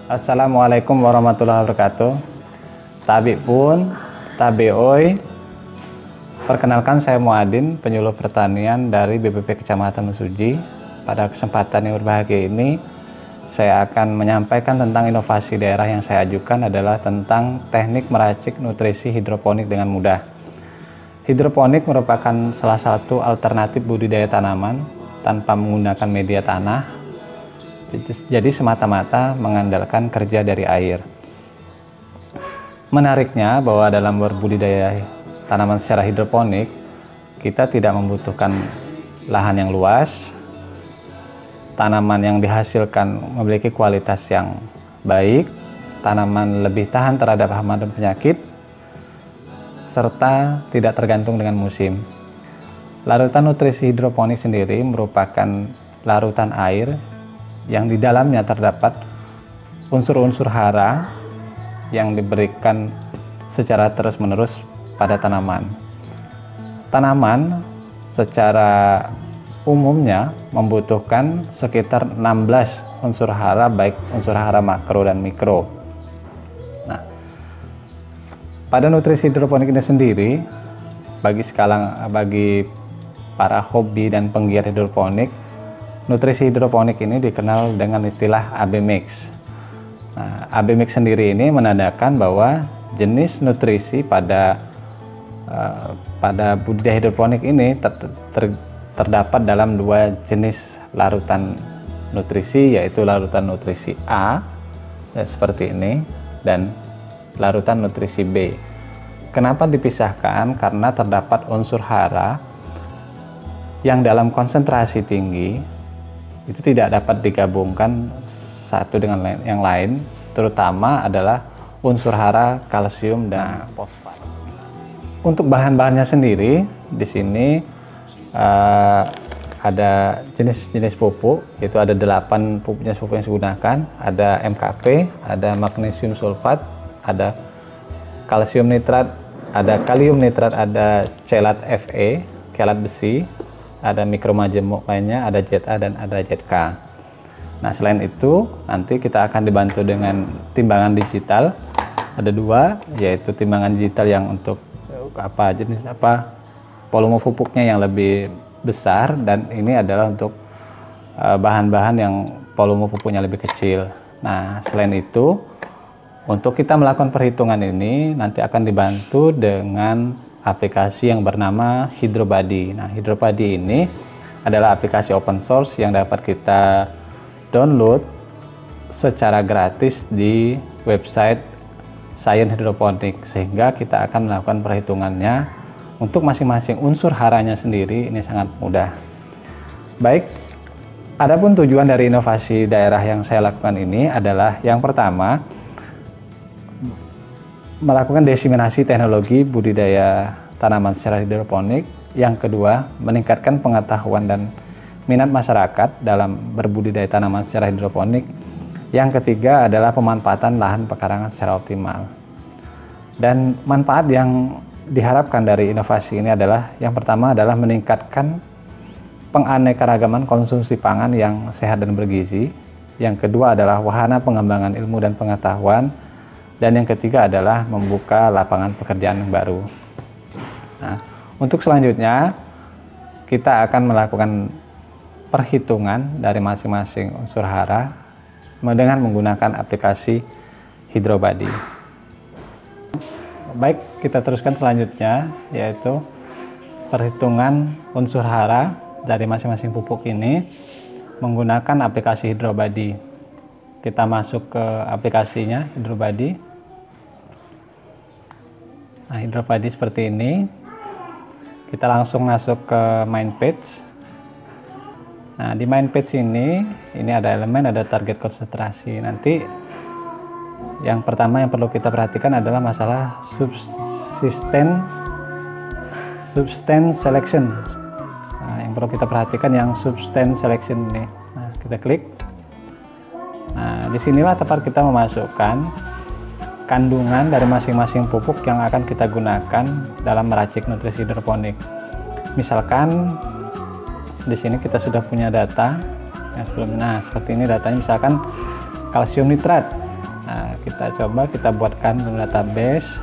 Assalamualaikum warahmatullahi wabarakatuh. Tabi pun, tabi oi. Perkenalkan, saya Muadin, penyuluh pertanian dari BPP Kecamatan Mesuji. Pada kesempatan yang berbahagia ini, saya akan menyampaikan tentang inovasi daerah yang saya ajukan adalah tentang teknik meracik nutrisi hidroponik dengan mudah. Hidroponik merupakan salah satu alternatif budidaya tanaman tanpa menggunakan media tanah. Jadi semata-mata mengandalkan kerja dari air. Menariknya bahwa dalam berbudidaya tanaman secara hidroponik, kita tidak membutuhkan lahan yang luas, tanaman yang dihasilkan memiliki kualitas yang baik, tanaman lebih tahan terhadap hama dan penyakit, serta tidak tergantung dengan musim. Larutan nutrisi hidroponik sendiri merupakan larutan air yang di dalamnya terdapat unsur-unsur hara yang diberikan secara terus-menerus pada tanaman. Tanaman secara umumnya membutuhkan sekitar 16 unsur hara, baik unsur hara makro dan mikro. Nah, pada nutrisi hidroponik ini sendiri, bagi para hobi dan penggiat hidroponik, nutrisi hidroponik ini dikenal dengan istilah AB mix. Nah, AB mix sendiri ini menandakan bahwa jenis nutrisi pada budidaya hidroponik ini terdapat dalam dua jenis larutan nutrisi, yaitu larutan nutrisi A seperti ini dan larutan nutrisi B. Kenapa dipisahkan? Karena terdapat unsur hara yang dalam konsentrasi tinggi itu tidak dapat digabungkan satu dengan yang lain, terutama adalah unsur hara kalsium dan fosfat. Untuk bahan-bahannya sendiri, di sini ada jenis-jenis pupuk, yaitu ada 8 jenis pupuk yang digunakan, ada MKP, ada magnesium sulfat, ada kalsium nitrat, ada kalium nitrat, ada chelat Fe, chelat besi, ada mikromajemuk lainnya, ada ZA dan ada ZK. Nah, selain itu nanti kita akan dibantu dengan timbangan digital. Ada 2, yaitu timbangan digital yang untuk jenis volume pupuknya yang lebih besar, dan ini adalah untuk bahan-bahan yang volume pupuknya lebih kecil. Nah, selain itu untuk kita melakukan perhitungan ini nanti akan dibantu dengan aplikasi yang bernama Hydrobuddy. Nah, Hydrobuddy ini adalah aplikasi open source yang dapat kita download secara gratis di website Science Hydroponic, sehingga kita akan melakukan perhitungannya untuk masing-masing unsur haranya sendiri. Ini sangat mudah. Baik, adapun tujuan dari inovasi daerah yang saya lakukan ini adalah yang pertama, melakukan diseminasi teknologi budidaya tanaman secara hidroponik. Yang kedua, meningkatkan pengetahuan dan minat masyarakat dalam berbudidaya tanaman secara hidroponik. Yang ketiga adalah pemanfaatan lahan pekarangan secara optimal. Dan manfaat yang diharapkan dari inovasi ini adalah, yang pertama adalah meningkatkan penganekaragaman konsumsi pangan yang sehat dan bergizi. Yang kedua adalah wahana pengembangan ilmu dan pengetahuan. Dan yang ketiga adalah membuka lapangan pekerjaan yang baru. Nah, untuk selanjutnya kita akan melakukan perhitungan dari masing-masing unsur hara dengan menggunakan aplikasi Hydrobuddy. Baik, kita teruskan selanjutnya, yaitu perhitungan unsur hara dari masing-masing pupuk ini menggunakan aplikasi Hydrobuddy. Kita masuk ke aplikasinya Hydrobuddy. Nah, Hydrobuddy seperti ini. Kita langsung masuk ke main page. Nah, di main page ini ada elemen, ada target konsentrasi. Nanti yang pertama yang perlu kita perhatikan adalah masalah substance selection. Nah, yang perlu kita perhatikan yang substance selection ini. Nah, kita klik. Nah, disinilah tempat kita memasukkan kandungan dari masing-masing pupuk yang akan kita gunakan dalam meracik nutrisi hidroponik. Misalkan di sini kita sudah punya data yang sebelumnya. Nah, seperti ini datanya, misalkan kalsium nitrat. kita coba kita buatkan database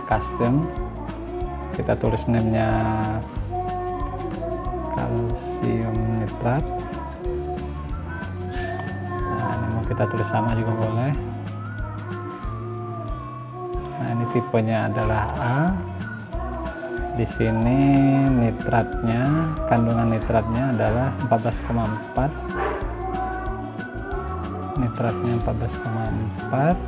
custom, kita tulis namanya kalsium nitrat. Nah, ini mau kita tulis sama juga boleh. Nah, ini tipenya adalah A. Di sini nitratnya, kandungan nitratnya adalah 14,4. Nitratnya 14,4.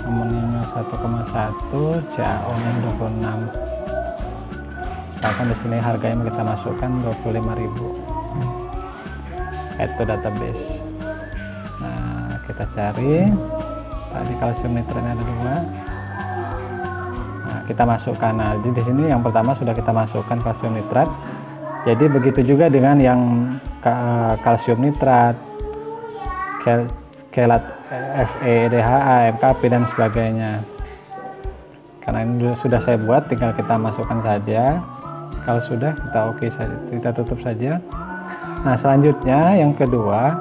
Amoniumnya 1,1, CaO-nya 26. Misalkan di sini harganya kita masukkan 25.000. Itu database. Nah, kita cari. Tadi kalsium nitratnya ada 2. Nah, kita masukkan. Nah, di sini yang pertama sudah kita masukkan kalsium nitrat. Jadi begitu juga dengan yang kalsium nitrat, kelat Fe, DHA, MKP dan sebagainya. Karena ini sudah saya buat, tinggal kita masukkan saja. Kalau sudah, kita oke saja, kita tutup saja. Nah, selanjutnya yang kedua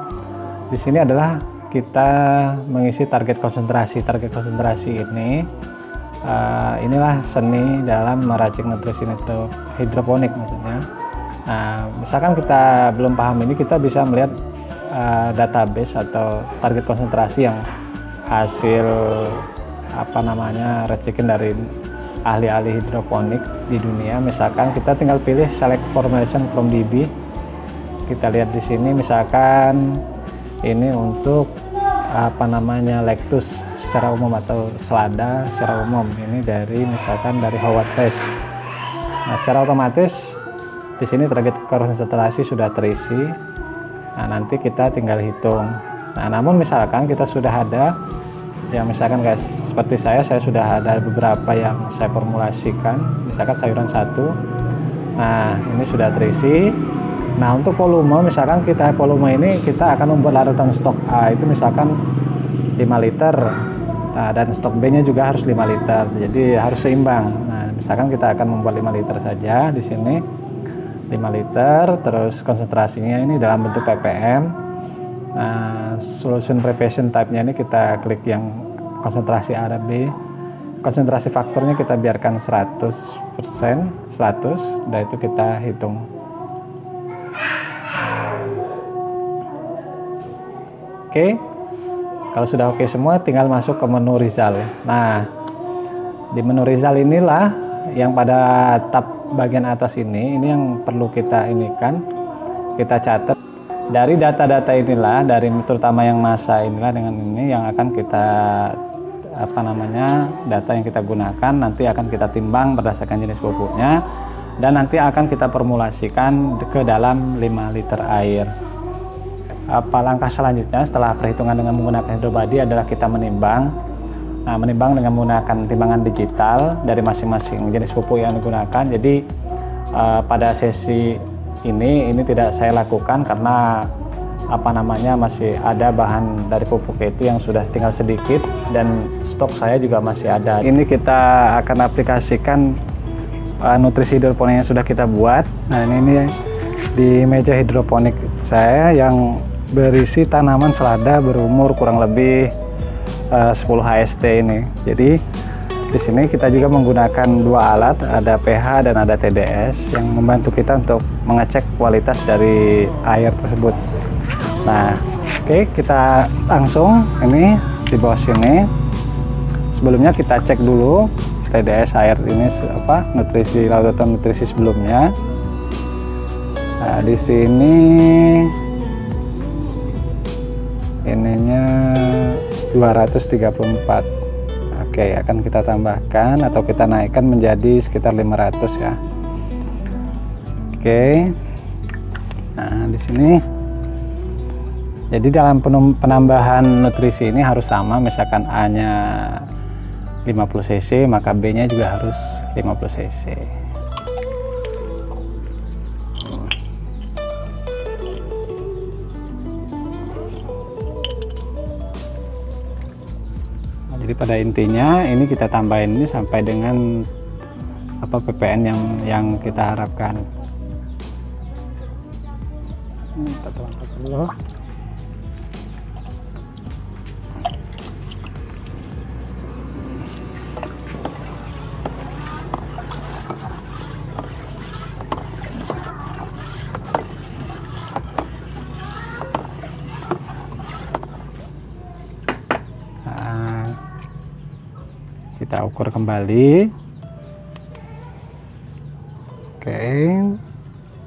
di sini adalah kita mengisi target konsentrasi. Target konsentrasi ini inilah seni dalam meracik nutrisi hidroponik maksudnya. Nah, misalkan kita belum paham ini, kita bisa melihat database atau target konsentrasi yang hasil racikan dari ahli-ahli hidroponik di dunia. Misalkan kita tinggal pilih select formulation from DB. Kita lihat di sini misalkan ini untuk lactus secara umum atau selada secara umum, ini dari misalkan dari Howard Test. Nah, secara otomatis di sini target konsentrasi sudah terisi. Nah, nanti kita tinggal hitung. Nah, namun misalkan kita sudah ada yang misalkan guys seperti saya sudah ada beberapa yang saya formulasikan, misalkan sayuran 1. Nah, ini sudah terisi. Nah, untuk volume, misalkan volume ini kita akan membuat larutan stok A itu misalkan 5 liter. Nah, dan stok B nya juga harus 5 liter, jadi harus seimbang. Nah, misalkan kita akan membuat 5 liter saja di sini, 5 liter, terus konsentrasinya ini dalam bentuk ppm. Nah, solution preparation type-nya ini kita klik yang konsentrasi A dan B. Konsentrasi faktornya kita biarkan 100%, 100, dan itu kita hitung. Oke, kalau sudah oke semua, tinggal masuk ke menu result. Nah, di menu result inilah yang pada tab bagian atas ini yang perlu kita kita catat. Dari data-data inilah, dari terutama yang massa inilah dengan ini yang akan kita data yang kita gunakan nanti akan kita timbang berdasarkan jenis pupuknya, dan nanti akan kita formulasikan ke dalam 5 liter air. Langkah selanjutnya setelah perhitungan dengan menggunakan hidrobody adalah kita menimbang. Nah, menimbang dengan menggunakan timbangan digital dari masing-masing jenis pupuk yang digunakan. Jadi pada sesi ini tidak saya lakukan karena masih ada bahan dari pupuk itu yang sudah tinggal sedikit dan stok saya juga masih ada. Ini kita akan aplikasikan nutrisi hidroponik yang sudah kita buat. Nah, ini di meja hidroponik saya yang berisi tanaman selada berumur kurang lebih 10 HST ini. Jadi di sini kita juga menggunakan 2 alat, ada pH dan ada TDS yang membantu kita untuk mengecek kualitas dari air tersebut. Nah, oke, kita langsung ini di bawah sini. Sebelumnya kita cek dulu TDS air ini nutrisi laut atau nutrisi sebelumnya. Nah, di sini ininya 234. Oke, akan kita tambahkan atau kita naikkan menjadi sekitar 500 ya. Oke. Nah, di sini jadi dalam penambahan nutrisi ini harus sama, misalkan A-nya 50 cc, maka B-nya juga harus 50 cc. Jadi pada intinya ini kita tambahin ini sampai dengan ppn yang kita harapkan. Kita tuangkan dulu. Kita ukur kembali. Oke.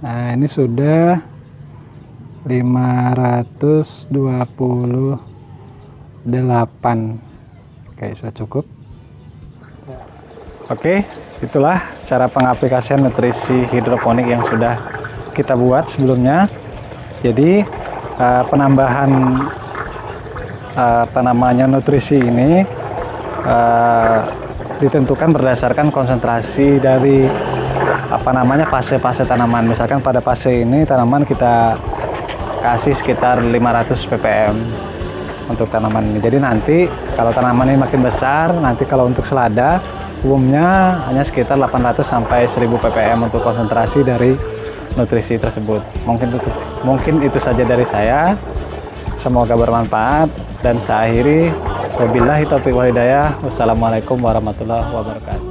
Nah, ini sudah 528. Oke, sudah cukup. Oke, itulah cara pengaplikasian nutrisi hidroponik yang sudah kita buat sebelumnya. Jadi penambahan nutrisi ini ditentukan berdasarkan konsentrasi dari fase-fase tanaman. Misalkan pada fase ini tanaman kita kasih sekitar 500 ppm untuk tanaman ini. Jadi nanti kalau tanaman ini makin besar, nanti kalau untuk selada umumnya hanya sekitar 800 sampai 1000 ppm untuk konsentrasi dari nutrisi tersebut. Mungkin itu saja dari saya. Semoga bermanfaat dan saya akhiri. Wabillahi taufiq wal hidayah. Wassalamualaikum warahmatullahi wabarakatuh.